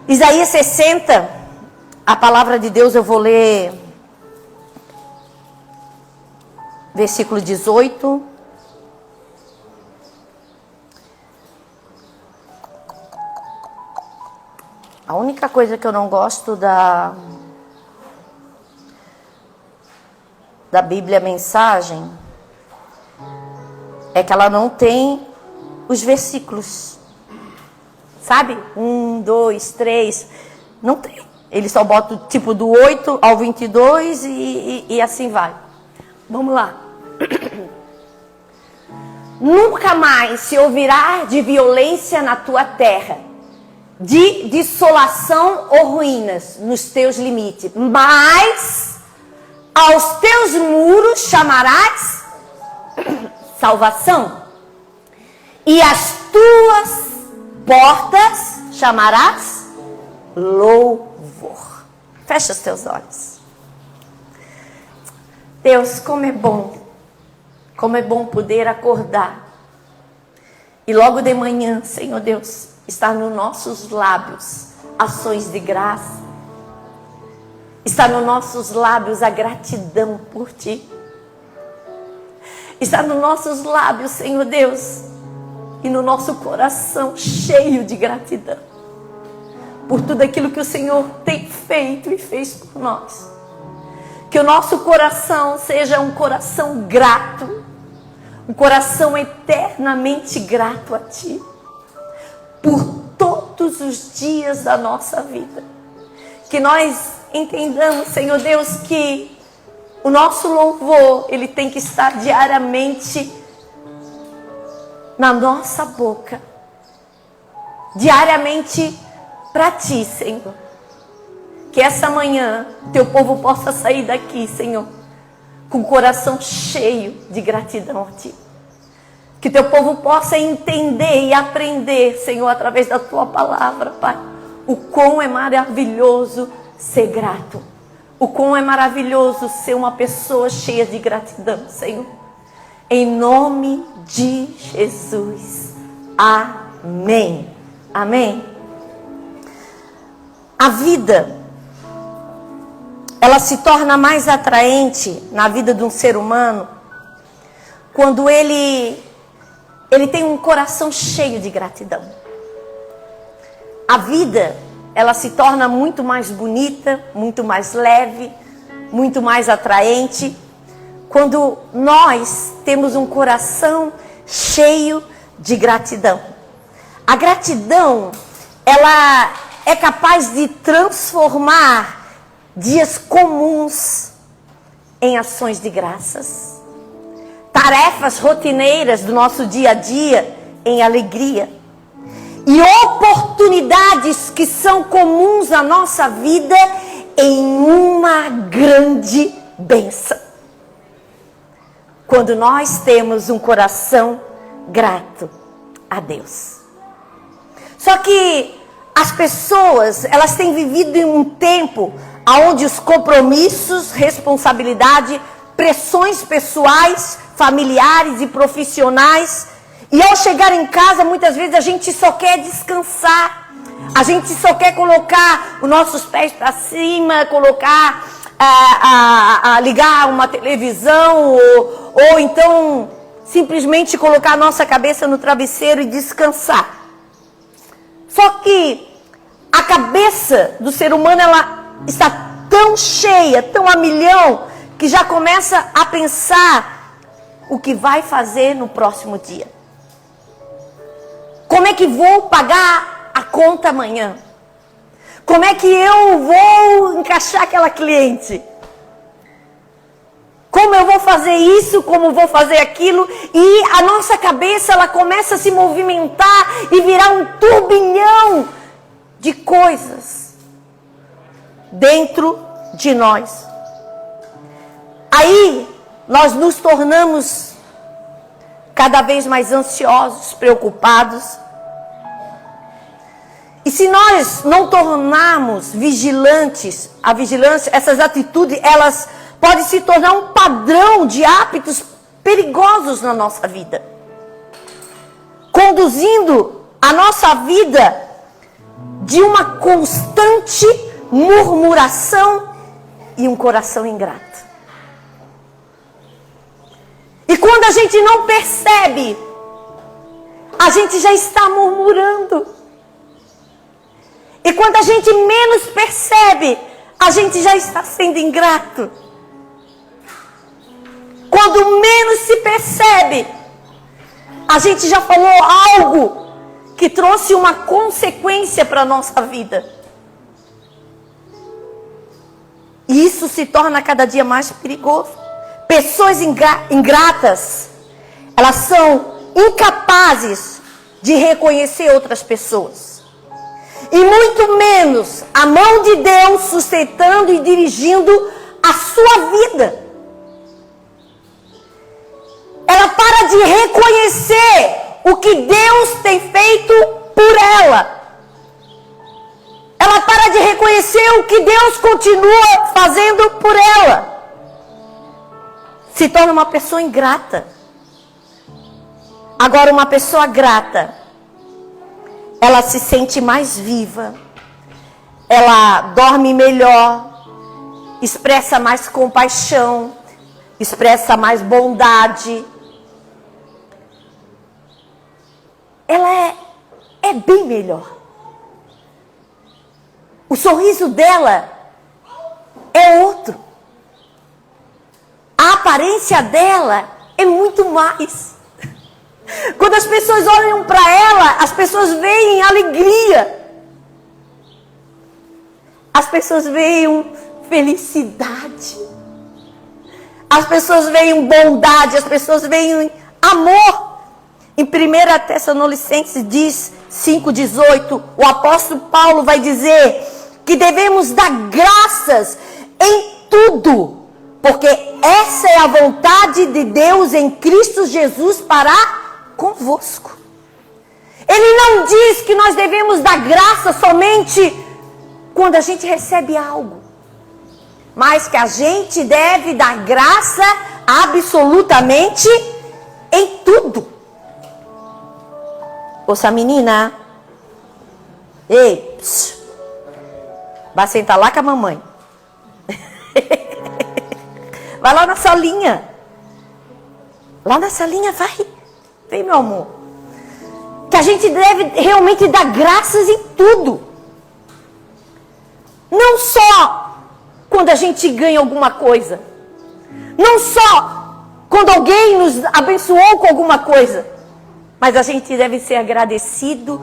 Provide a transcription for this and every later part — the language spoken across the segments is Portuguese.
Isaías 60, a palavra de Deus eu vou ler, versículo 18. A única coisa que eu não gosto da Bíblia Mensagem é que ela não tem os versículos. Sabe? 1, 2, 3. Não tem. Ele só bota tipo do 8 ao 22 e assim vai. Vamos lá. Nunca mais se ouvirá de violência na tua terra, de dissolação ou ruínas nos teus limites, mas aos teus muros chamarás salvação, e as tuas portas chamarás louvor. Fecha os teus olhos. Deus, como é bom poder acordar e logo de manhã, Senhor Deus, estar nos nossos lábios ações de graça, está nos nossos lábios a gratidão por Ti, está nos nossos lábios, Senhor Deus, e no nosso coração cheio de gratidão por tudo aquilo que o Senhor tem feito e fez por nós. Que o nosso coração seja um coração grato, um coração eternamente grato a Ti, por todos os dias da nossa vida. Que nós entendamos, Senhor Deus, que o nosso louvor, ele tem que estar diariamente na nossa boca, diariamente para Ti, Senhor. Que essa manhã Teu povo possa sair daqui, Senhor, com o coração cheio de gratidão a Ti. Que Teu povo possa entender e aprender, Senhor, através da Tua palavra, Pai, o quão é maravilhoso ser grato. O quão é maravilhoso ser uma pessoa cheia de gratidão, Senhor. Em nome de Jesus. Amém. Amém. A vida, ela se torna mais atraente na vida de um ser humano quando ele tem um coração cheio de gratidão. A vida, ela se torna muito mais bonita, muito mais leve, muito mais atraente quando nós temos um coração cheio de gratidão. A gratidão, ela é capaz de transformar dias comuns em ações de graças, tarefas rotineiras do nosso dia a dia em alegria, e oportunidades que são comuns à nossa vida em uma grande bênção. Quando nós temos um coração grato a Deus. Só que as pessoas, elas têm vivido em um tempo onde os compromissos, responsabilidade, pressões pessoais, familiares e profissionais, e ao chegar em casa, muitas vezes a gente só quer descansar, a gente só quer colocar os nossos pés para cima, colocar, ligar uma televisão, ou então simplesmente colocar a nossa cabeça no travesseiro e descansar. Só que a cabeça do ser humano, ela está tão cheia, tão a milhão, que já começa a pensar o que vai fazer no próximo dia. Como é que vou pagar a conta amanhã? Como é que eu vou encaixar aquela cliente? Como eu vou fazer isso? Como vou fazer aquilo? E a nossa cabeça, ela começa a se movimentar e virar um turbilhão de coisas dentro de nós. Aí nós nos tornamos cada vez mais ansiosos, preocupados. E se nós não tornarmos vigilantes, a vigilância, essas atitudes, elas podem se tornar um padrão de hábitos perigosos na nossa vida, conduzindo a nossa vida de uma constante murmuração e um coração ingrato. E quando a gente não percebe, a gente já está murmurando. E quando a gente menos percebe, a gente já está sendo ingrato. Quando menos se percebe, a gente já falou algo que trouxe uma consequência para a nossa vida. E isso se torna cada dia mais perigoso. Pessoas ingratas, elas são incapazes de reconhecer outras pessoas. E muito menos a mão de Deus sustentando e dirigindo a sua vida. Ela para de reconhecer o que Deus tem feito por ela. Ela para de reconhecer o que Deus continua fazendo por ela. Se torna uma pessoa ingrata. Agora, uma pessoa grata, ela se sente mais viva. Ela dorme melhor. Expressa mais compaixão. Expressa mais bondade. Ela é bem melhor. O sorriso dela é outro. A aparência dela é muito mais. Quando as pessoas olham para ela, as pessoas veem alegria. As pessoas veem felicidade. As pessoas veem bondade, as pessoas veem amor. Em 1 Tessalonicenses diz 5,18, o apóstolo Paulo vai dizer que devemos dar graças em tudo, porque essa é a vontade de Deus em Cristo Jesus para convosco. Ele não diz que nós devemos dar graça somente quando a gente recebe algo, mas que a gente deve dar graça absolutamente em tudo. Ouça, menina. Ei, psiu. Vai sentar lá com a mamãe. Vai lá na salinha. Lá na salinha, vai. Vem, meu amor. Que a gente deve realmente dar graças em tudo. Não só quando a gente ganha alguma coisa. Não só quando alguém nos abençoou com alguma coisa. Mas a gente deve ser agradecido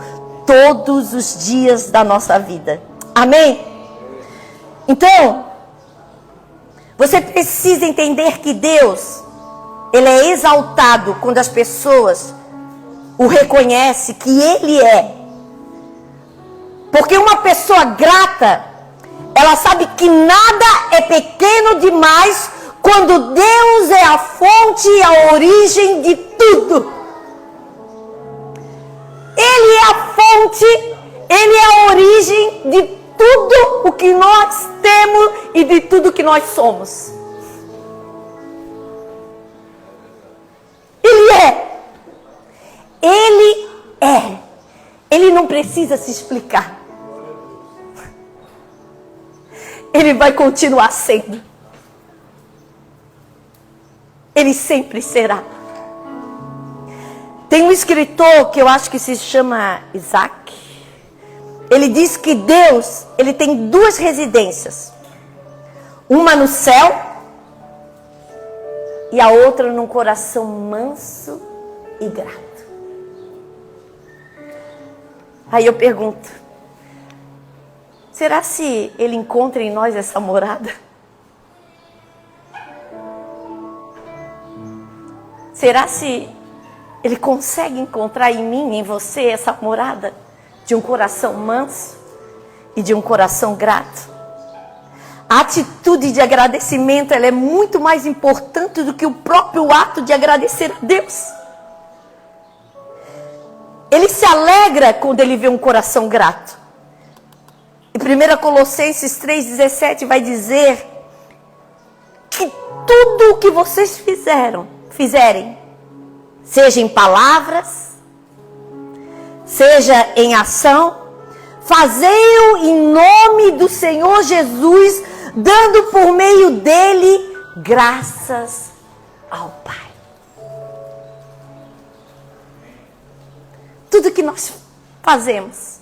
todos os dias da nossa vida. Amém? Então, você precisa entender que Deus, Ele é exaltado quando as pessoas o reconhecem que Ele é. Porque uma pessoa grata, ela sabe que nada é pequeno demais quando Deus é a fonte e a origem de tudo. Ele é a fonte, Ele é a origem de tudo o que nós temos e de tudo que nós somos. Ele é. Ele é. Ele não precisa se explicar. Ele vai continuar sendo. Ele sempre será. Tem um escritor que eu acho que se chama Isaac. Ele diz que Deus, Ele tem duas residências. Uma no céu e a outra num coração manso e grato. Aí eu pergunto, será se Ele encontra em nós essa morada? Será se Ele consegue encontrar em mim, em você, essa morada de um coração manso e de um coração grato? A atitude de agradecimento, ela é muito mais importante do que o próprio ato de agradecer a Deus. Ele se alegra quando ele vê um coração grato. Em 1 Colossenses 3,17 vai dizer que tudo o que vocês fizerem, seja em palavras, seja em ação, Fazei-o em nome do Senhor Jesus, dando por meio dele graças ao Pai. Tudo que nós fazemos,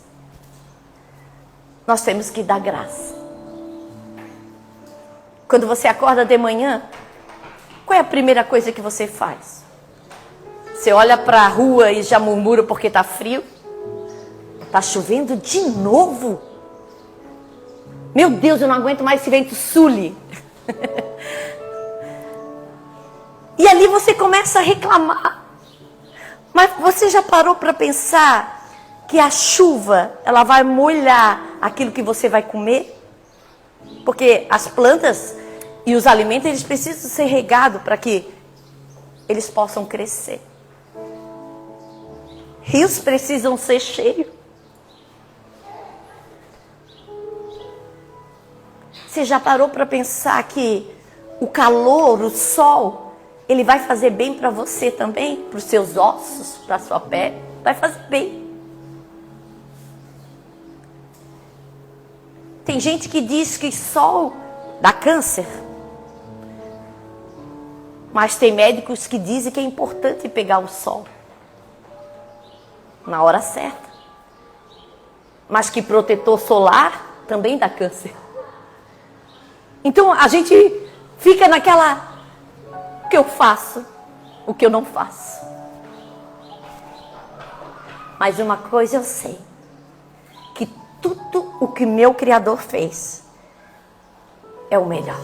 nós temos que dar graça. Quando você acorda de manhã, qual é a primeira coisa que você faz? Você olha para a rua e já murmura porque está frio? Está chovendo de novo? Meu Deus, eu não aguento mais esse vento sule. E ali você começa a reclamar. Mas você já parou para pensar que a chuva, ela vai molhar aquilo que você vai comer? Porque as plantas e os alimentos, eles precisam ser regados para que eles possam crescer. Rios precisam ser cheios. Você já parou para pensar que o calor, o sol, ele vai fazer bem para você também? Para os seus ossos, para a sua pele? Vai fazer bem. Tem gente que diz que sol dá câncer. Mas tem médicos que dizem que é importante pegar o sol na hora certa. Mas que protetor solar também dá câncer. Então a gente fica naquela, o que eu faço, o que eu não faço. Mas uma coisa eu sei, que tudo o que meu Criador fez é o melhor.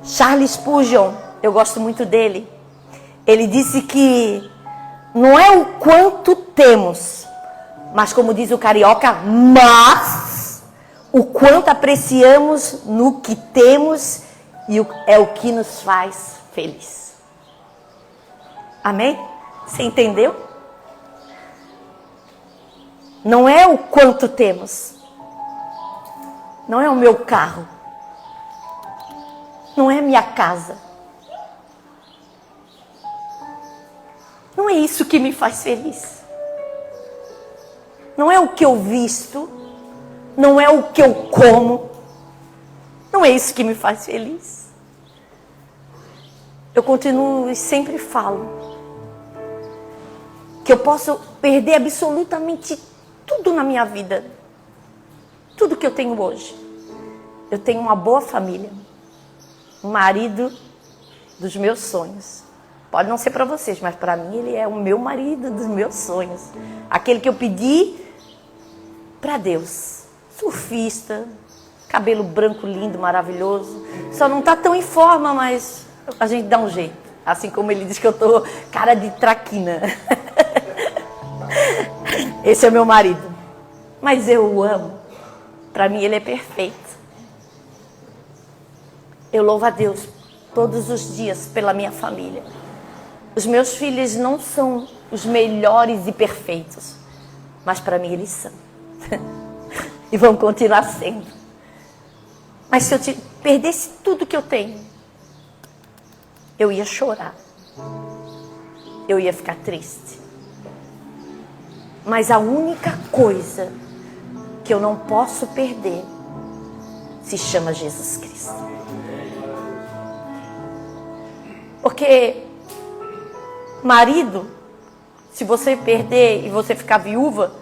Charles Spurgeon, eu gosto muito dele, ele disse que não é o quanto temos, mas como diz o carioca, mas o quanto apreciamos no que temos e é o que nos faz feliz. Amém? Você entendeu? Não é o quanto temos. Não é o meu carro. Não é minha casa. Não é isso que me faz feliz. Não é o que eu visto. Não é o que eu como. Não é isso que me faz feliz. Eu continuo e sempre falo que eu posso perder absolutamente tudo na minha vida. Tudo que eu tenho hoje. Eu tenho uma boa família. Um marido dos meus sonhos. Pode não ser para vocês, mas para mim ele é o meu marido dos meus sonhos. Aquele que eu pedi para Deus. Surfista, cabelo branco lindo, maravilhoso. Só não está tão em forma, mas a gente dá um jeito. Assim como ele diz que eu tô cara de traquina. Esse é meu marido. Mas eu o amo. Para mim ele é perfeito. Eu louvo a Deus todos os dias pela minha família. Os meus filhos não são os melhores e perfeitos, mas para mim eles são. E vão continuar sendo. Mas se eu perdesse tudo que eu tenho, eu ia chorar. Eu ia ficar triste. Mas a única coisa que eu não posso perder se chama Jesus Cristo. Porque marido, se você perder e você ficar viúva,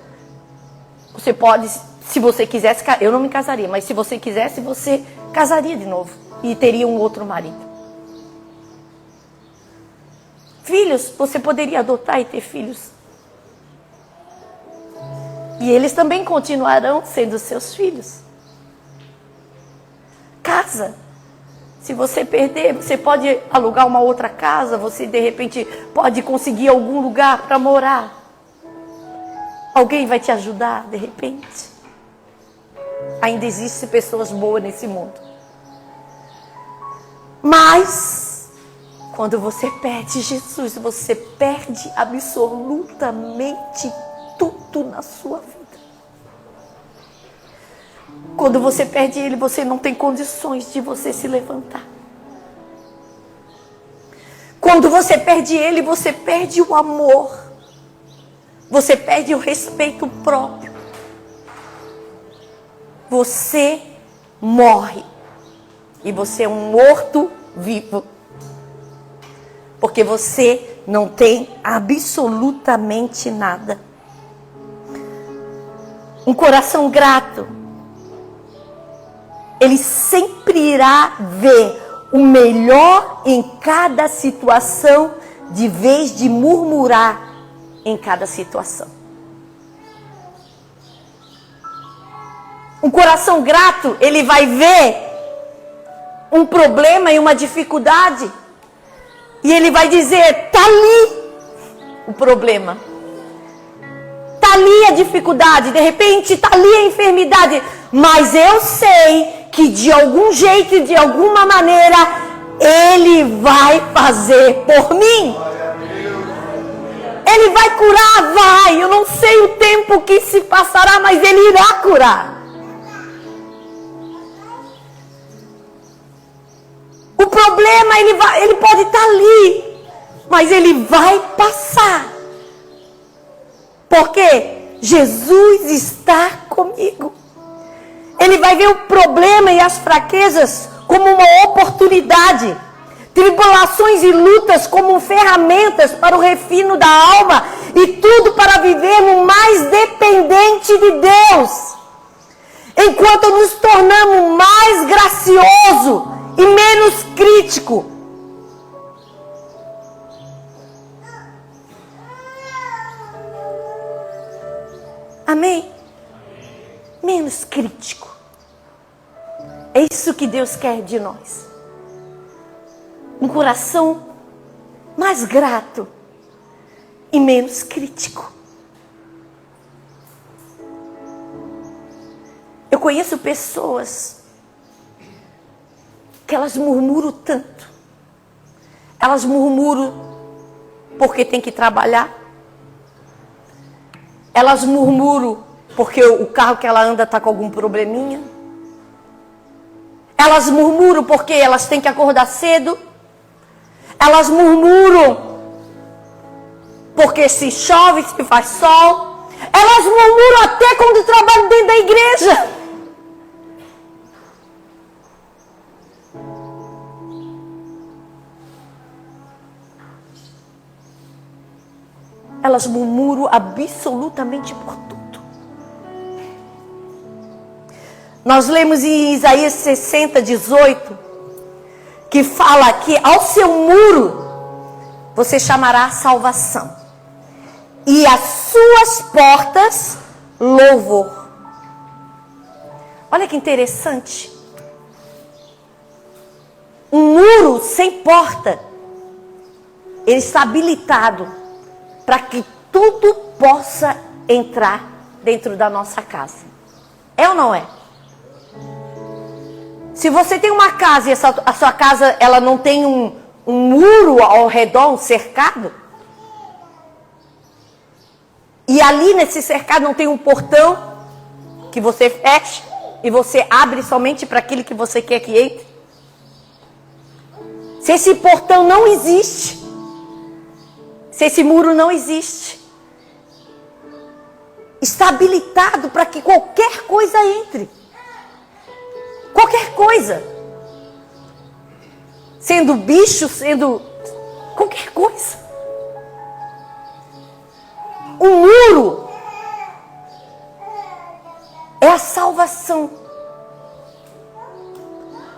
você pode, se você quisesse, eu não me casaria, mas se você quisesse, você casaria de novo e teria um outro marido. Filhos, você poderia adotar e ter filhos. E eles também continuarão sendo seus filhos. Casa. Se você perder, você pode alugar uma outra casa, você de repente pode conseguir algum lugar para morar. Alguém vai te ajudar de repente. Ainda existem pessoas boas nesse mundo. Mas, quando você perde Jesus, você perde absolutamente tudo na sua vida. Quando você perde Ele, você não tem condições de você se levantar. Quando você perde Ele, você perde o amor. Você perde o respeito próprio. você morre. E você é um morto vivo. Porque você não tem absolutamente nada. Um coração grato, ele sempre irá ver o melhor em cada situação, de vez de murmurar em cada situação. Um coração grato, ele vai ver um problema e uma dificuldade, e ele vai dizer: tá ali o problema, tá ali a dificuldade, de repente tá ali a enfermidade, mas eu sei que de algum jeito, de alguma maneira, Ele vai fazer por mim. Ele vai curar, vai. Eu não sei o tempo que se passará, mas Ele irá curar. O problema, ele pode estar ali, mas ele vai passar. Porque Jesus está comigo. Ele vai ver o problema e as fraquezas como uma oportunidade. Tribulações e lutas como ferramentas para o refino da alma. E tudo para vivermos mais dependente de Deus. Enquanto nos tornamos mais gracioso e menos crítico. Amém? Menos crítico. É isso que Deus quer de nós. Um coração mais grato e menos crítico. Eu conheço pessoas que elas murmuram tanto. Elas murmuram porque tem que trabalhar. Elas murmuram porque o carro que ela anda está com algum probleminha. Elas murmuram porque elas têm que acordar cedo. Elas murmuram porque se chove, se faz sol. Elas murmuram até quando trabalham dentro da igreja. Elas murmuram absolutamente por tudo. Nós lemos em Isaías 60, 18, que fala que ao seu muro você chamará salvação, e as suas portas louvor. Olha que interessante. Um muro sem porta, ele está habilitado para que tudo possa entrar dentro da nossa casa. É ou não é? Se você tem uma casa e a sua casa ela não tem um muro ao redor, um cercado, e ali nesse cercado não tem um portão que você fecha e você abre somente para aquele que você quer que entre. Se esse portão não existe, se esse muro não existe, está habilitado para que qualquer coisa entre. Qualquer coisa. Sendo bicho, sendo qualquer coisa. O muro é a salvação.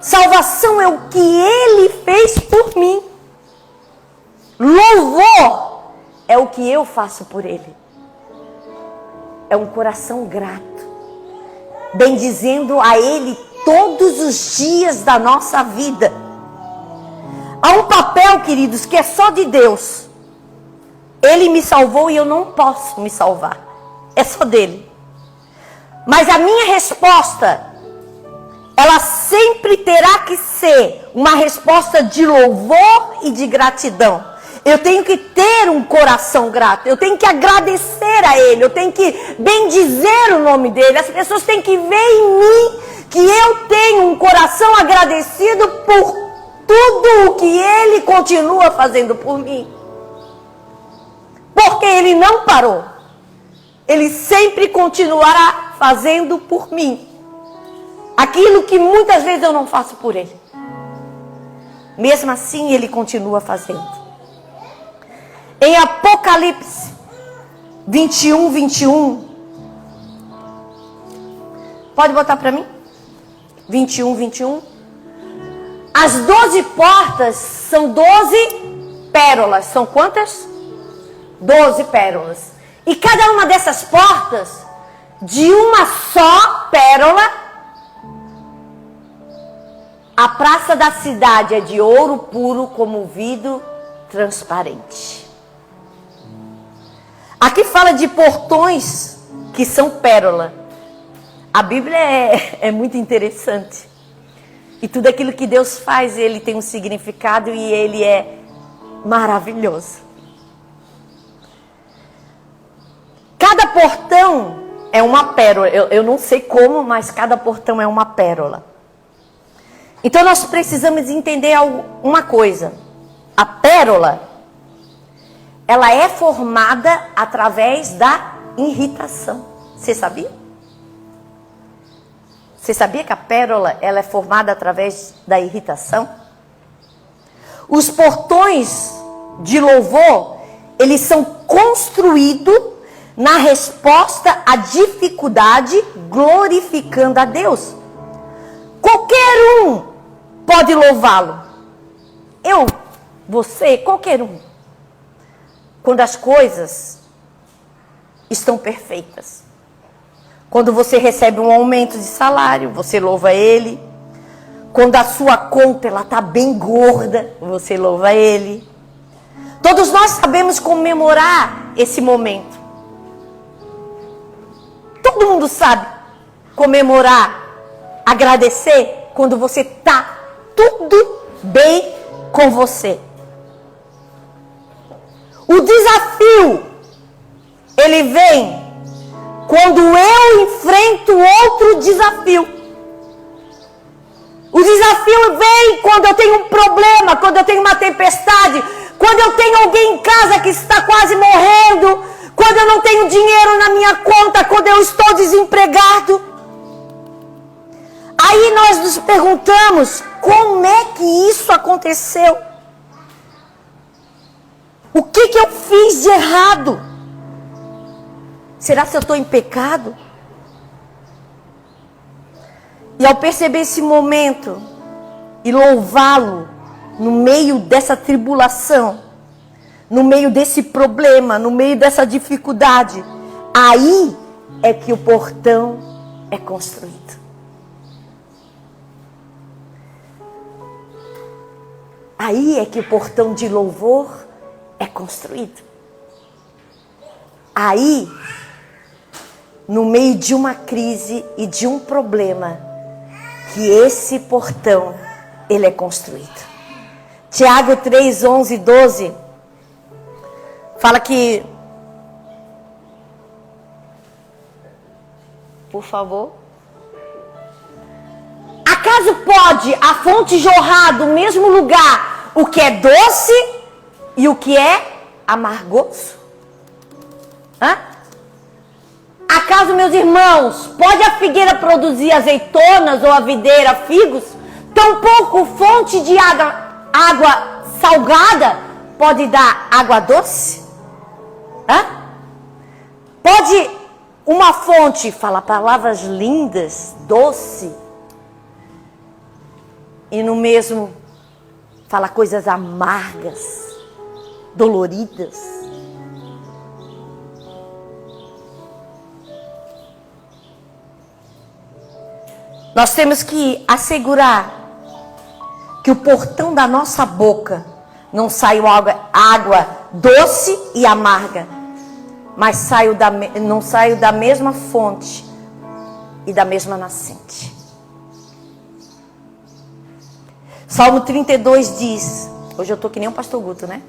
Salvação é o que Ele fez por mim. Louvor é o que eu faço por Ele. É um coração grato, bendizendo a Ele todos os dias da nossa vida. Há um papel, queridos, que é só de Deus. Ele me salvou e eu não posso me salvar. É só dele. Mas a minha resposta, ela sempre terá que ser uma resposta de louvor e de gratidão. Eu tenho que ter um coração grato. Eu tenho que agradecer a Ele. Eu tenho que bendizer o nome dEle. As pessoas têm que ver em mim que eu tenho um coração agradecido por tudo o que Ele continua fazendo por mim. Porque Ele não parou. Ele sempre continuará fazendo por mim. aquilo que muitas vezes eu não faço por Ele. Mesmo assim, Ele continua fazendo. Em Apocalipse 21, 21. Pode botar para mim? 21, 21. As 12 portas são 12 pérolas. São quantas? 12 pérolas. E cada uma dessas portas, de uma só pérola, a praça da cidade é de ouro puro como vidro transparente. Aqui fala de portões que são pérola. A Bíblia é muito interessante. E tudo aquilo que Deus faz, Ele tem um significado e Ele é maravilhoso. Cada portão é uma pérola. Eu não sei como, mas cada portão é uma pérola. Então nós precisamos entender uma coisa. A pérola, ela é formada através da irritação. Você sabia? Você sabia que a pérola, ela é formada através da irritação? Os portões de louvor, eles são construídos na resposta à dificuldade, glorificando a Deus. Qualquer um pode louvá-lo. Eu, você, qualquer um. Quando as coisas estão perfeitas. Quando você recebe um aumento de salário, você louva Ele. Quando a sua conta está bem gorda, você louva Ele. Todos nós sabemos comemorar esse momento. Todo mundo sabe comemorar, agradecer quando você está tudo bem com você. O desafio, ele vem quando eu enfrento outro desafio. O desafio vem quando eu tenho um problema, quando eu tenho uma tempestade, quando eu tenho alguém em casa que está quase morrendo, quando eu não tenho dinheiro na minha conta, quando eu estou desempregado. Aí nós nos perguntamos, como é que isso aconteceu? O que eu fiz de errado? Será que eu estou em pecado? E ao perceber esse momento e louvá-lo no meio dessa tribulação, no meio desse problema, no meio dessa dificuldade, aí é que o portão é construído. Aí é que o portão de louvor é construído. Aí, no meio de uma crise e de um problema, que esse portão, ele é construído. Tiago 3, 11 e 12, fala que... Por favor. Acaso pode a fonte jorrar do mesmo lugar o que é doce e o que é amargoso? Hã? Acaso, meus irmãos, pode a figueira produzir azeitonas ou a videira figos? Tampouco fonte de água salgada pode dar água doce? Hã? Pode uma fonte falar palavras lindas, doce, e no mesmo falar coisas amargas, doloridas? Nós temos que assegurar que o portão da nossa boca não saiu água doce e amarga, mas não saiu da mesma fonte e da mesma nascente. Salmo 32 diz, hoje eu estou que nem o pastor Guto, né?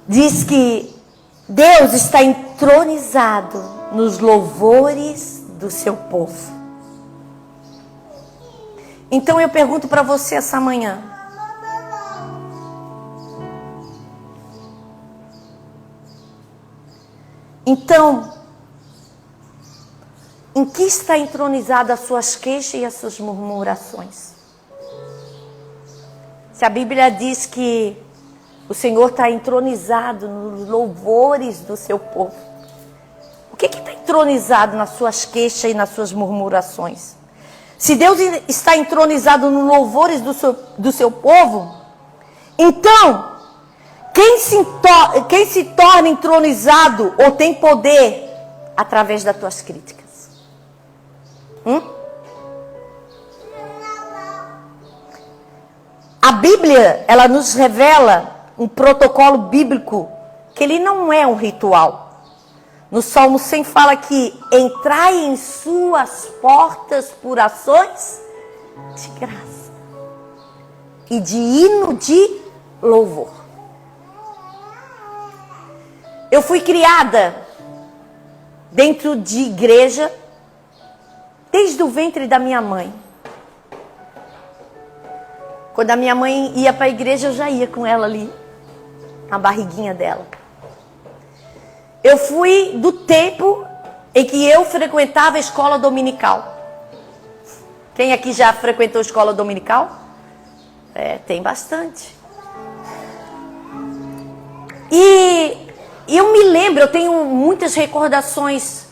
Diz que Deus está entronizado nos louvores do seu povo. Então eu pergunto para você essa manhã. Então, Em que está entronizada as suas queixas e as suas murmurações? Se a Bíblia diz que o Senhor está entronizado nos louvores do seu povo, o que está entronizado nas suas queixas e nas suas murmurações? Se Deus está entronizado nos louvores do seu povo, então, quem se torna entronizado ou tem poder através das tuas críticas? A Bíblia, ela nos revela um protocolo bíblico que ele não é um ritual. No Salmo 100 fala que entrai em suas portas por ações de graça e de hino de louvor. Eu fui criada dentro de igreja desde o ventre da minha mãe. Quando a minha mãe ia para a igreja, eu já ia com ela ali, na barriguinha dela. Eu fui do tempo em que eu frequentava a escola dominical. Quem aqui já frequentou a escola dominical? Tem bastante. E eu me lembro, eu tenho muitas recordações.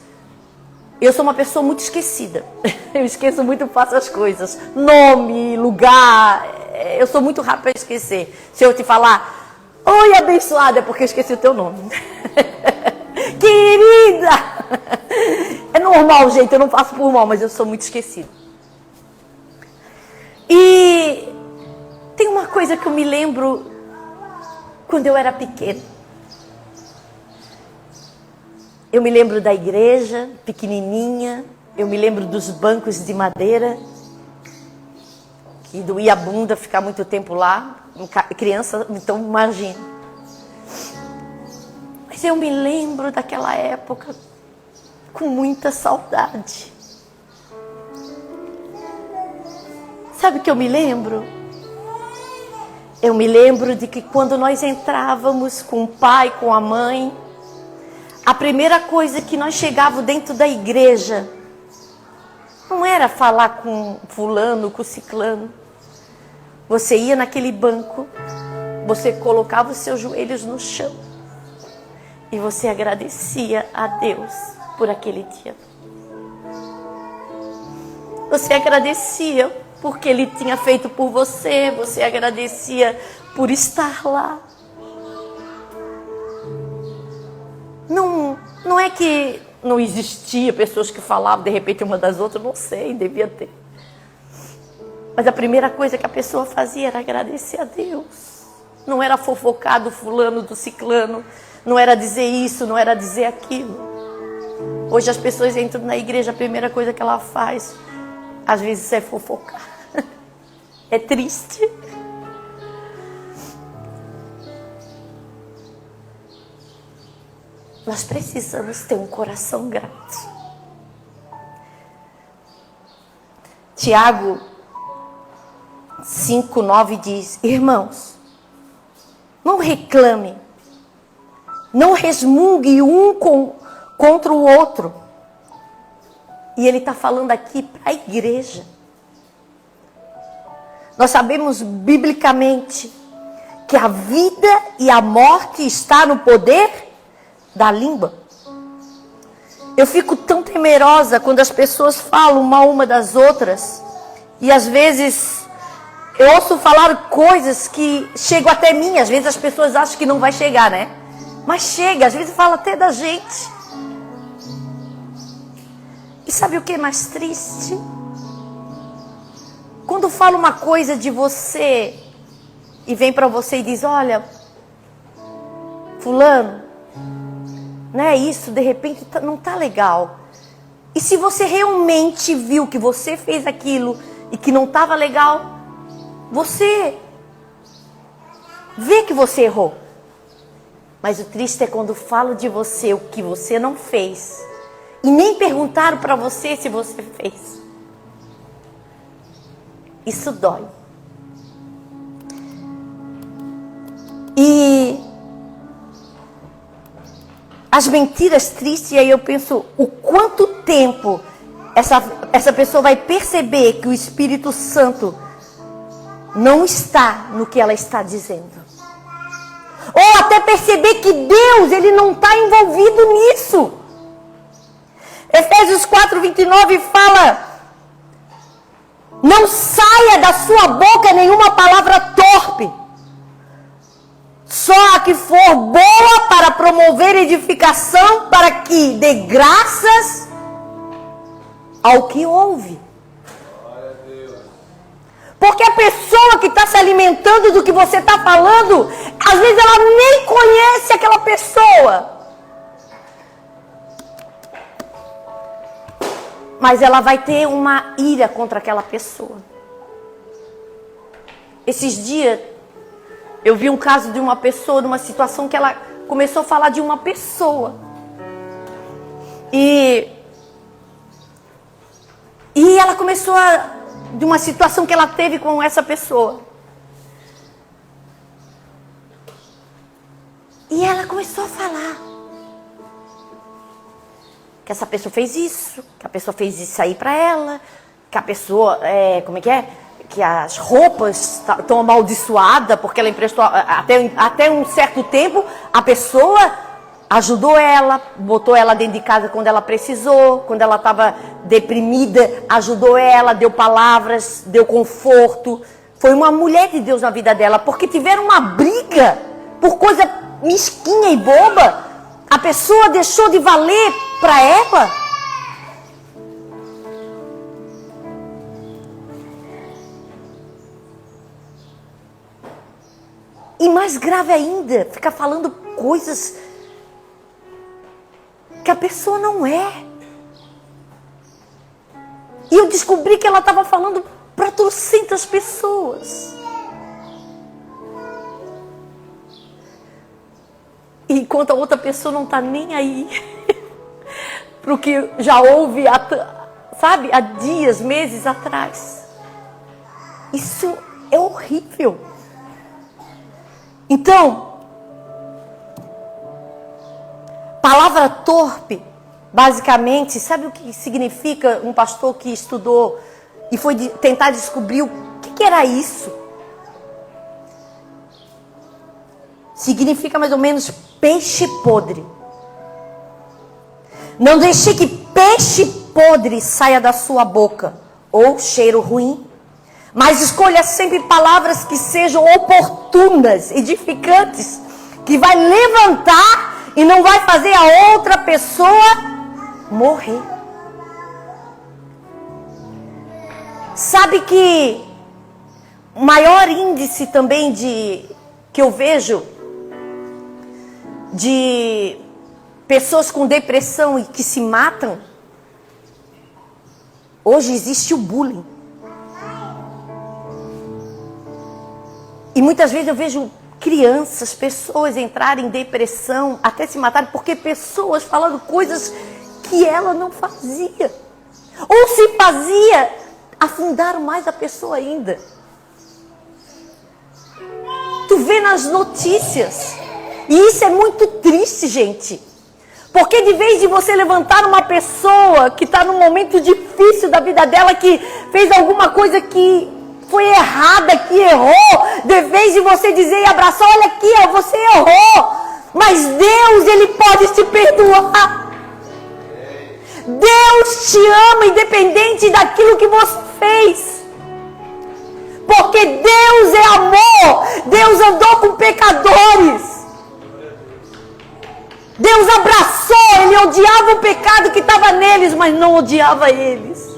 Eu sou uma pessoa muito esquecida. Eu esqueço muito fácil as coisas. Nome, lugar. Eu sou muito rápida para esquecer. Se eu te falar, oi abençoada, é porque eu esqueci o teu nome. Querida! É normal, gente, eu não faço por mal, mas eu sou muito esquecida. E tem uma coisa que eu me lembro quando eu era pequena. Eu me lembro da igreja, pequenininha. Eu me lembro dos bancos de madeira. Que doía a bunda ficar muito tempo lá. Criança, então imagina. Mas eu me lembro daquela época com muita saudade. Sabe o que eu me lembro? Eu me lembro de que quando nós entrávamos com o pai, com a mãe, a primeira coisa que nós chegávamos dentro da igreja não era falar com fulano, com ciclano. Você ia naquele banco, você colocava os seus joelhos no chão e você agradecia a Deus por aquele dia. Você agradecia porque Ele tinha feito por você, você agradecia por estar lá. Não é que não existia pessoas que falavam de repente uma das outras, não sei, devia ter. Mas a primeira coisa que a pessoa fazia era agradecer a Deus. Não era fofocar do fulano, do ciclano, não era dizer isso, não era dizer aquilo. Hoje as pessoas entram na igreja, a primeira coisa que ela faz, às vezes é fofocar. É triste. Nós precisamos ter um coração grato. Tiago 5:9 diz: irmãos, não reclame, não resmungue um contra o outro. E ele está falando aqui para a igreja. Nós sabemos biblicamente que a vida e a morte está no poder da língua. Eu fico tão temerosa quando as pessoas falam mal uma das outras. E às vezes eu ouço falar coisas que chegam até mim. Às vezes as pessoas acham que não vai chegar, né? Mas chega, às vezes fala até da gente. E sabe o que é mais triste? Quando fala uma coisa de você e vem para você e diz: olha, fulano, não é isso, de repente não tá legal. E se você realmente viu que você fez aquilo e que não estava legal, você vê que você errou. Mas o triste é quando falo de você o que você não fez e nem perguntaram para você se você fez. Isso dói. E as mentiras tristes, e aí eu penso o quanto tempo essa pessoa vai perceber que o Espírito Santo não está no que ela está dizendo. Ou até perceber que Deus, Ele não está envolvido nisso. Efésios 4:29 fala: não saia da sua boca nenhuma palavra torpe, só a que for boa para promover edificação, para que dê graças ao que ouve. Porque a pessoa que está se alimentando do que você está falando, às vezes ela nem conhece aquela pessoa. Mas ela vai ter uma ira contra aquela pessoa. Esses dias, eu vi um caso de uma pessoa, numa situação que ela começou a falar de uma pessoa. E ela começou de uma situação que ela teve com essa pessoa. E ela começou a falar que essa pessoa fez isso, que a pessoa fez isso aí pra ela, que a pessoa, que as roupas estão amaldiçoadas, porque ela emprestou, até um certo tempo, a pessoa ajudou ela, botou ela dentro de casa quando ela precisou, quando ela estava deprimida, ajudou ela, deu palavras, deu conforto. Foi uma mulher de Deus na vida dela, porque tiveram uma briga por coisa mesquinha e boba. A pessoa deixou de valer para ela. E mais grave ainda, ficar falando coisas que a pessoa não é. E eu descobri que ela estava falando para trocentas pessoas. Enquanto a outra pessoa não está nem aí para o que já houve, sabe, há dias, meses atrás. Isso é horrível. Então, palavra torpe, basicamente, sabe o que significa? Um pastor que estudou e foi tentar descobrir o que era isso. Significa mais ou menos peixe podre. Não deixe que peixe podre saia da sua boca, ou cheiro ruim, mas escolha sempre palavras que sejam oportunas, edificantes, que vai levantar e não vai fazer a outra pessoa morrer. Sabe que o maior índice também que eu vejo de pessoas com depressão e que se matam, hoje existe o bullying. E muitas vezes eu vejo crianças, pessoas entrarem em depressão, até se matarem, porque pessoas falando coisas que ela não fazia. Ou se fazia, afundaram mais a pessoa ainda. Tu vê nas notícias. E isso é muito triste, gente. Porque de vez de você levantar uma pessoa que está num momento difícil da vida dela, que fez alguma coisa que foi errada, que errou, de vez de você dizer e abraçar, olha aqui, ó, você errou, mas Deus, Ele pode te perdoar. Deus te ama independente daquilo que você fez. Porque Deus é amor. Deus andou com pecadores. Deus abraçou, Ele odiava o pecado que estava neles, mas não odiava eles.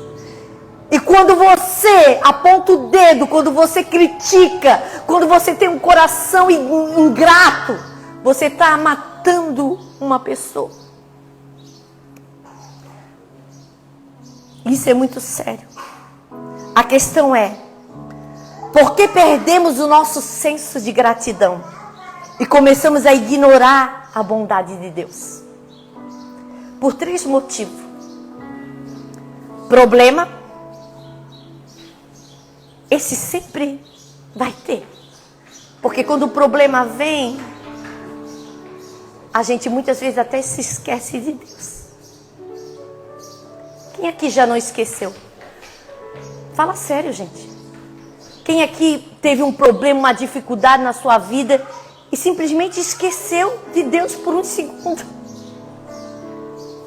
E quando você aponta o dedo, quando você critica, quando você tem um coração ingrato, você está matando uma pessoa. Isso é muito sério. A questão é, por que perdemos o nosso senso de gratidão e começamos a ignorar a bondade de Deus? Por 3 motivos. Problema. Esse sempre vai ter. Porque quando o problema vem, a gente muitas vezes até se esquece de Deus. Quem aqui já não esqueceu? Fala sério, gente. Quem aqui teve um problema, uma dificuldade na sua vida e simplesmente esqueceu de Deus por um segundo?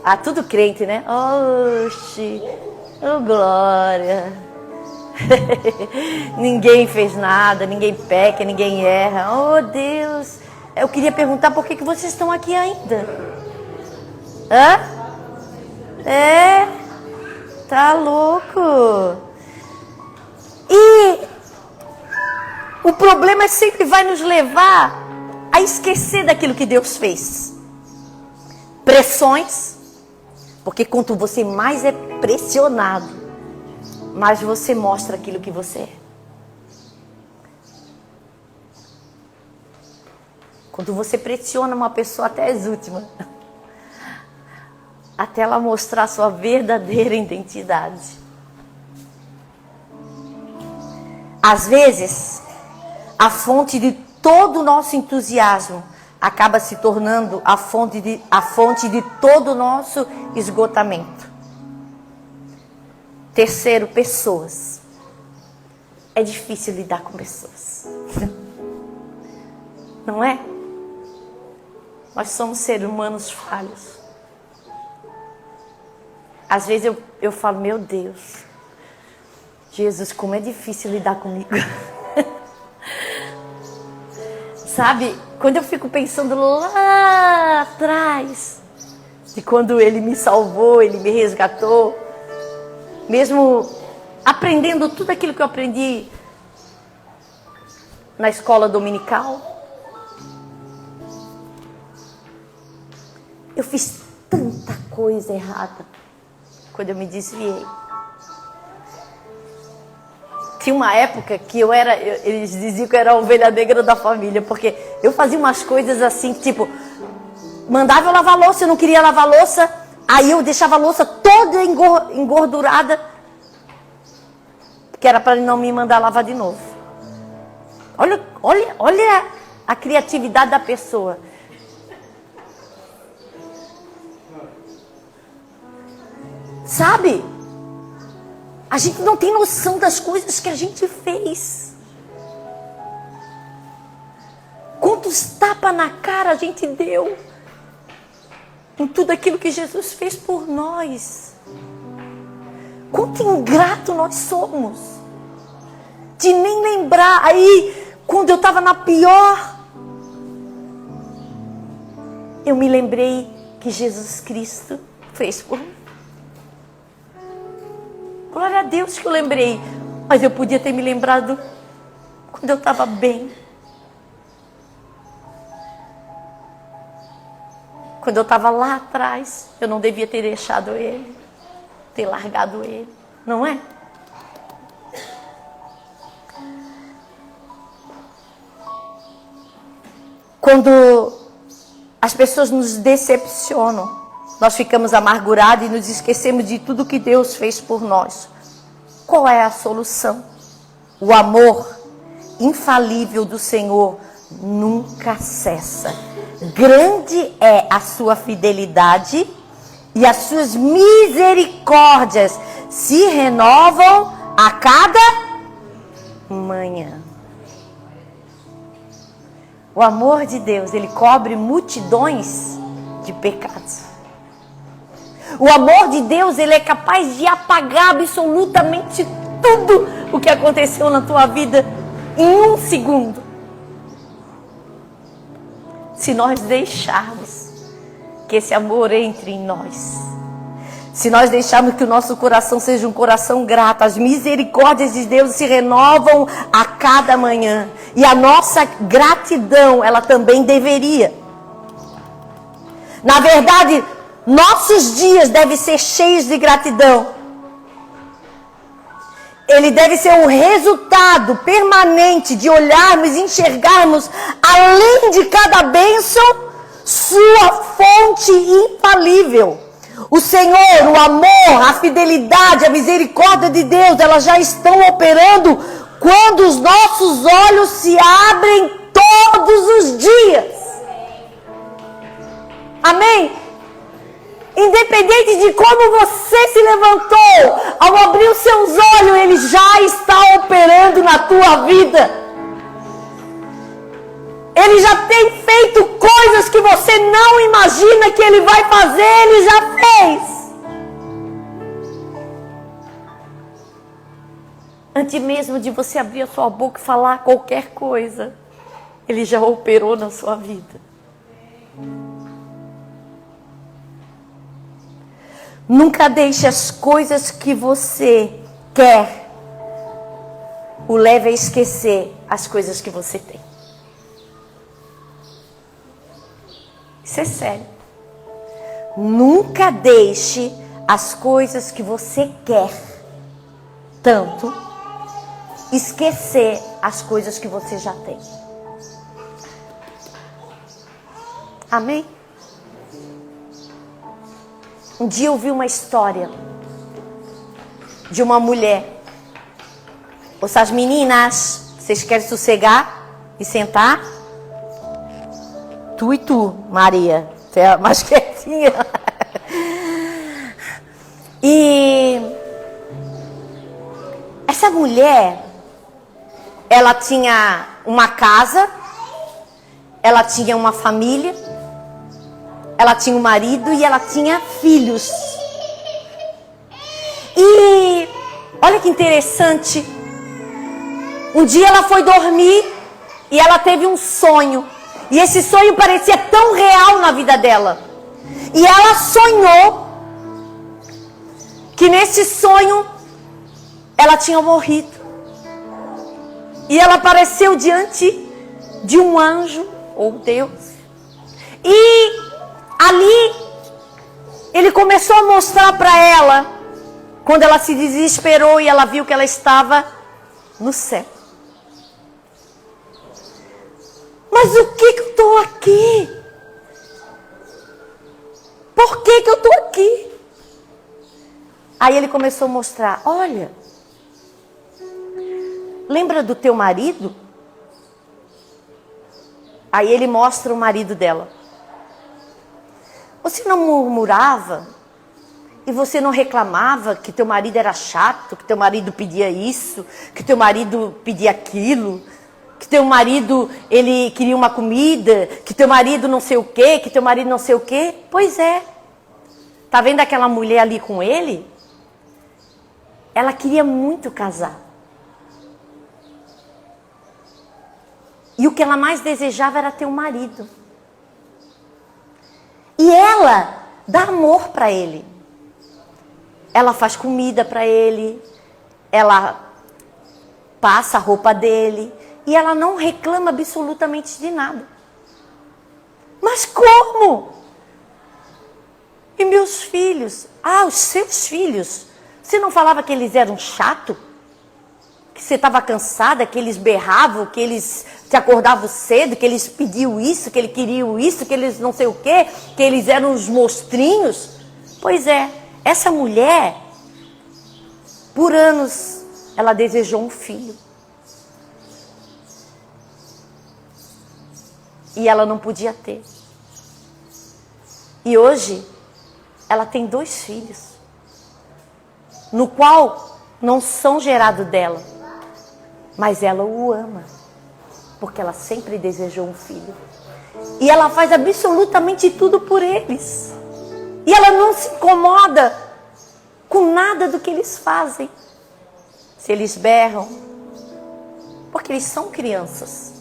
Ah, tudo crente, né? Oxi, oh glória. Ninguém fez nada, ninguém peca, ninguém erra. Oh Deus, eu queria perguntar por que vocês estão aqui ainda? Hã? É? Tá louco? E o problema sempre vai nos levar a esquecer daquilo que Deus fez. Pressões, porque quanto você mais é pressionado, mais você mostra aquilo que você é. Quando você pressiona uma pessoa até as últimas, até ela mostrar a sua verdadeira identidade. Às vezes, a fonte de todo o nosso entusiasmo acaba se tornando a fonte de todo o nosso esgotamento. Terceiro, pessoas. É difícil lidar com pessoas. Não é? Nós somos seres humanos falhos. Às vezes eu falo, meu Deus, Jesus, como é difícil lidar comigo. Sabe, quando eu fico pensando lá atrás, de quando Ele me salvou, Ele me resgatou, mesmo aprendendo tudo aquilo que eu aprendi na escola dominical, eu fiz tanta coisa errada quando eu me desviei. Tinha uma época que eles diziam que eu era a ovelha negra da família, porque eu fazia umas coisas assim, tipo, mandava eu lavar louça, eu não queria lavar louça, aí eu deixava a louça toda engordurada, que era para ele não me mandar lavar de novo. Olha a criatividade da pessoa. Sabe? A gente não tem noção das coisas que a gente fez. Quantos tapas na cara a gente deu em tudo aquilo que Jesus fez por nós. Quanto ingrato nós somos. De nem lembrar. Aí, quando eu estava na pior, eu me lembrei que Jesus Cristo fez por mim. Glória a Deus que eu lembrei. Mas eu podia ter me lembrado quando eu estava bem. Quando eu estava lá atrás, eu não devia ter deixado Ele, ter largado Ele, não é? Quando as pessoas nos decepcionam, nós ficamos amargurados e nos esquecemos de tudo que Deus fez por nós. Qual é a solução? O amor infalível do Senhor nunca cessa. Grande é a sua fidelidade e as suas misericórdias se renovam a cada manhã. O amor de Deus, ele cobre multidões de pecados. O amor de Deus, ele é capaz de apagar absolutamente tudo o que aconteceu na tua vida em um segundo. Se nós deixarmos que esse amor entre em nós. Se nós deixarmos que o nosso coração seja um coração grato. As misericórdias de Deus se renovam a cada manhã. E a nossa gratidão, ela também deveria. Na verdade, nossos dias devem ser cheios de gratidão. Ele deve ser um resultado permanente de olharmos e enxergarmos, além de cada bênção, sua fonte infalível. O Senhor, o amor, a fidelidade, a misericórdia de Deus, elas já estão operando quando os nossos olhos se abrem todos os dias. Amém? Independente de como você se levantou, ao abrir os seus olhos, Ele já está operando na tua vida. Ele já tem feito coisas que você não imagina que Ele vai fazer, Ele já fez. Antes mesmo de você abrir a sua boca e falar qualquer coisa, Ele já operou na sua vida. Nunca deixe as coisas que você quer o leve a esquecer as coisas que você tem. Isso é sério. Nunca deixe as coisas que você quer tanto esquecer as coisas que você já tem. Amém? Um dia eu vi uma história de uma mulher. Essas meninas, vocês querem sossegar e sentar? Tu e tu, Maria. Você é mais quietinha. E essa mulher, ela tinha uma casa, ela tinha uma família, ela tinha um marido e ela tinha filhos. E olha que interessante. Um dia ela foi dormir e ela teve um sonho. E esse sonho parecia tão real na vida dela. E ela sonhou que nesse sonho ela tinha morrido. E ela apareceu diante de um anjo ou Deus. E ali ele começou a mostrar para ela, quando ela se desesperou e ela viu que ela estava no céu. Mas o que eu estou aqui? Por que eu estou aqui? Aí ele começou a mostrar, olha, lembra do teu marido? Aí ele mostra o marido dela. Você não murmurava? E você não reclamava que teu marido era chato, que teu marido pedia isso, que teu marido pedia aquilo, que teu marido, ele queria uma comida, que teu marido não sei o quê, que teu marido não sei o quê? Pois é. Tá vendo aquela mulher ali com ele? Ela queria muito casar. E o que ela mais desejava era ter um marido. E ela dá amor para ele. Ela faz comida para ele. Ela passa a roupa dele. E ela não reclama absolutamente de nada. Mas como? E meus filhos? Ah, os seus filhos? Você não falava que eles eram chatos? Que você estava cansada, que eles berravam, que eles te acordavam cedo, que eles pediam isso, que eles queriam isso, que eles não sei o quê, que eles eram os monstrinhos? Pois é, essa mulher, por anos, ela desejou um filho. E ela não podia ter. E hoje, ela tem 2 filhos, no qual não são gerados dela, mas ela o ama, porque ela sempre desejou um filho. E ela faz absolutamente tudo por eles. E ela não se incomoda com nada do que eles fazem. Se eles berram, porque eles são crianças.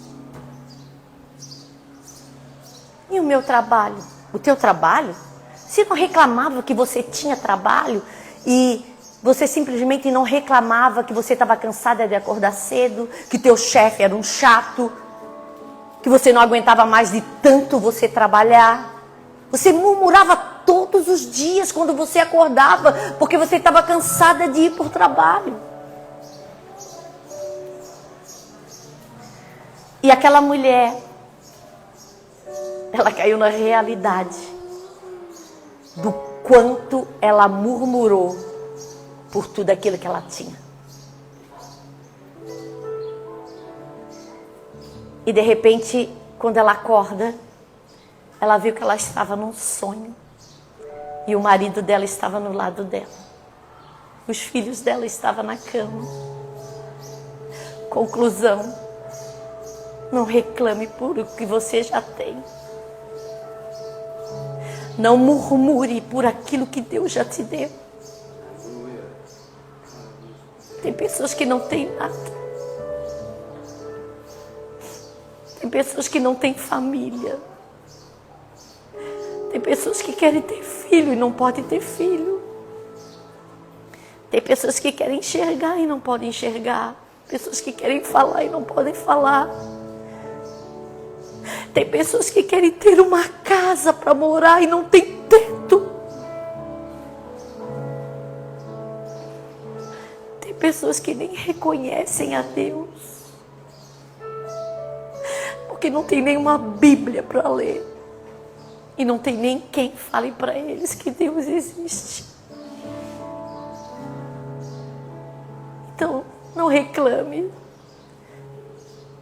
E o meu trabalho? O teu trabalho? Você não reclamava que você tinha trabalho e você simplesmente não reclamava que você estava cansada de acordar cedo, que teu chefe era um chato, que você não aguentava mais de tanto você trabalhar? Você murmurava todos os dias quando você acordava, porque você estava cansada de ir para o trabalho. E aquela mulher, ela caiu na realidade do quanto ela murmurou por tudo aquilo que ela tinha. E de repente, quando ela acorda, ela viu que ela estava num sonho. E o marido dela estava no lado dela. Os filhos dela estavam na cama. Conclusão: não reclame por o que você já tem. Não murmure por aquilo que Deus já te deu. Tem pessoas que não têm nada. Tem pessoas que não têm família. Tem pessoas que querem ter filho e não podem ter filho. Tem pessoas que querem enxergar e não podem enxergar. Pessoas que querem falar e não podem falar. Tem pessoas que querem ter uma casa para morar e não tem teto. Tem pessoas que nem reconhecem a Deus, porque não tem nenhuma Bíblia para ler. E não tem nem quem fale para eles que Deus existe. Então, não reclame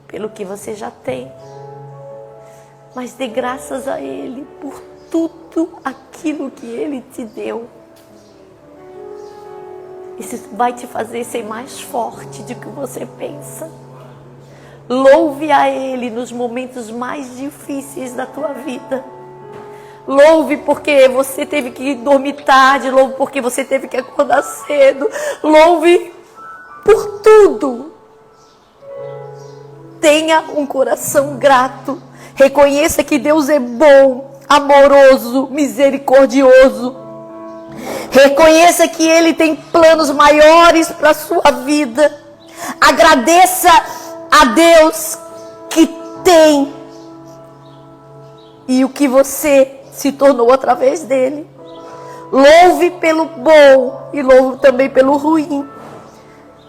pelo que você já tem, mas dê graças a Ele por tudo aquilo que Ele te deu. Isso vai te fazer ser mais forte do que você pensa. Louve a Ele nos momentos mais difíceis da tua vida. Louve porque você teve que dormir tarde. Louve porque você teve que acordar cedo. Louve por tudo. Tenha um coração grato. Reconheça que Deus é bom, amoroso, misericordioso. Reconheça que Ele tem planos maiores para a sua vida. Agradeça a Deus que tem e o que você se tornou através dele. Louve pelo bom e louve também pelo ruim,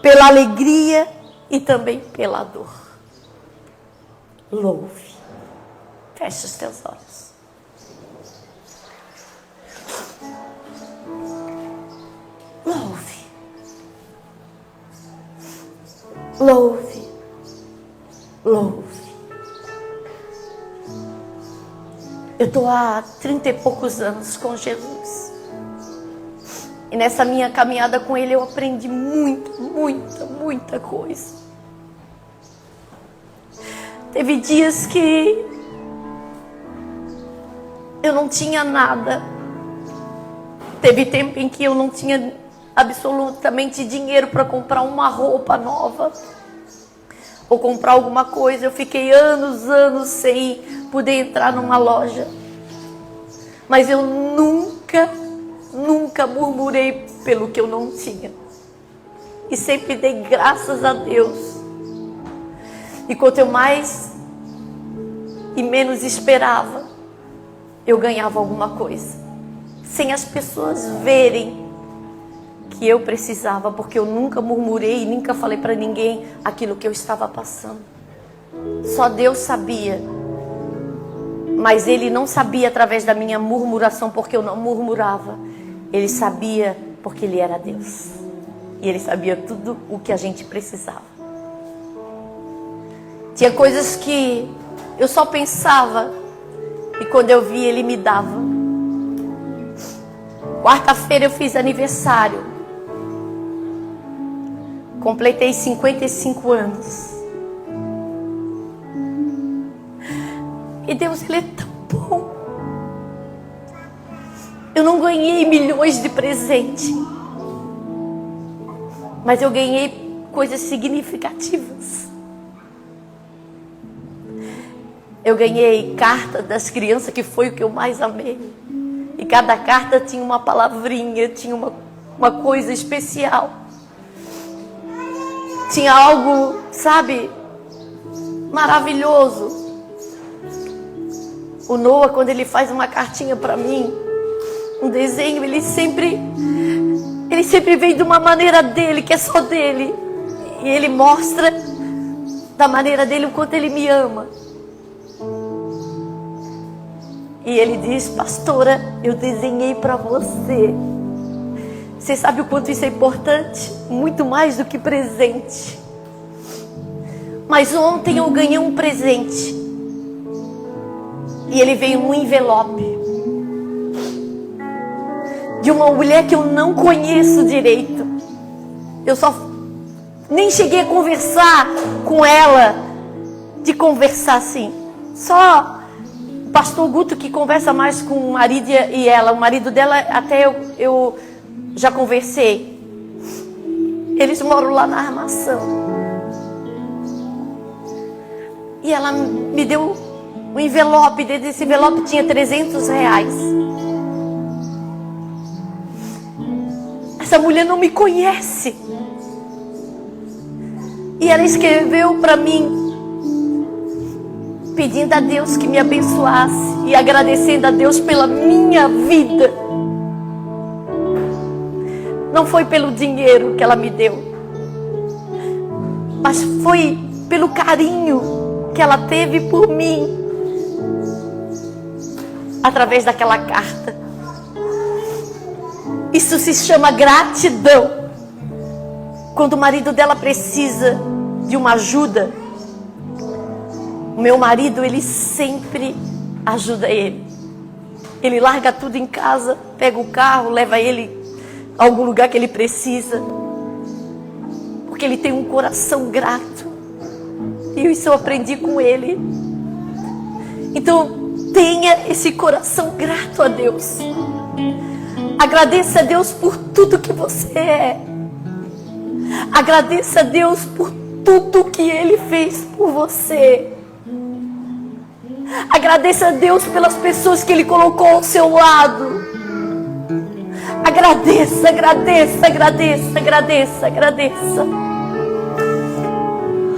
pela alegria e também pela dor. Louve. Feche os teus olhos. Louve. Louve. Louve. Eu estou há 30 e poucos anos com Jesus. E nessa minha caminhada com Ele eu aprendi muita coisa. Teve dias que eu não tinha nada. Teve tempo em que eu não tinha absolutamente dinheiro para comprar uma roupa nova ou comprar alguma coisa. Eu fiquei anos sem poder entrar numa loja. Mas eu nunca murmurei pelo que eu não tinha. E sempre dei graças a Deus. E quanto eu mais e menos esperava, eu ganhava alguma coisa. Sem as pessoas verem que eu precisava, porque eu nunca murmurei e nunca falei para ninguém aquilo que eu estava passando. Só Deus sabia. Mas Ele não sabia através da minha murmuração, porque eu não murmurava. Ele sabia porque Ele era Deus. E Ele sabia tudo o que a gente precisava. Tinha coisas que eu só pensava e quando eu vi Ele me dava. Quarta-feira eu fiz aniversário. Completei 55 anos. E Deus, Ele é tão bom. Eu não ganhei milhões de presente, mas eu ganhei coisas significativas. Eu ganhei carta das crianças, que foi o que eu mais amei. E cada carta tinha uma palavrinha, tinha uma coisa especial. Tinha algo, sabe, maravilhoso. O Noah, quando ele faz uma cartinha para mim, um desenho, ele sempre vem de uma maneira dele, que é só dele. E ele mostra da maneira dele o quanto ele me ama. E ele diz: pastora, eu desenhei para você. Você sabe o quanto isso é importante? Muito mais do que presente. Mas ontem eu ganhei um presente. E ele veio num envelope. de uma mulher que eu não conheço direito. Eu só nem cheguei a conversar com ela, de conversar assim. Só o pastor Guto que conversa mais com o marido e ela. O marido dela até eu já conversei. Eles moram lá na Armação. E ela me deu um envelope. Dentro desse envelope tinha R$300. Essa mulher não me conhece. E ela escreveu para mim, pedindo a Deus que me abençoasse e agradecendo a Deus pela minha vida. Não foi pelo dinheiro que ela me deu, mas foi pelo carinho que ela teve por mim, através daquela carta. Isso se chama gratidão. Quando o marido dela precisa de uma ajuda, o meu marido, ele sempre ajuda ele. Ele larga tudo em casa, pega o carro, leva ele a algum lugar que ele precisa. Porque ele tem um coração grato. E isso eu aprendi com ele. Então, tenha esse coração grato a Deus. Agradeça a Deus por tudo que você é. Agradeça a Deus por tudo que Ele fez por você. Agradeça a Deus pelas pessoas que Ele colocou ao seu lado. Agradeça, agradeça, agradeça, agradeça, agradeça.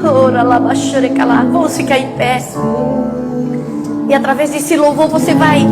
Ora lá, vamos ficar em pé. E através desse louvor você vai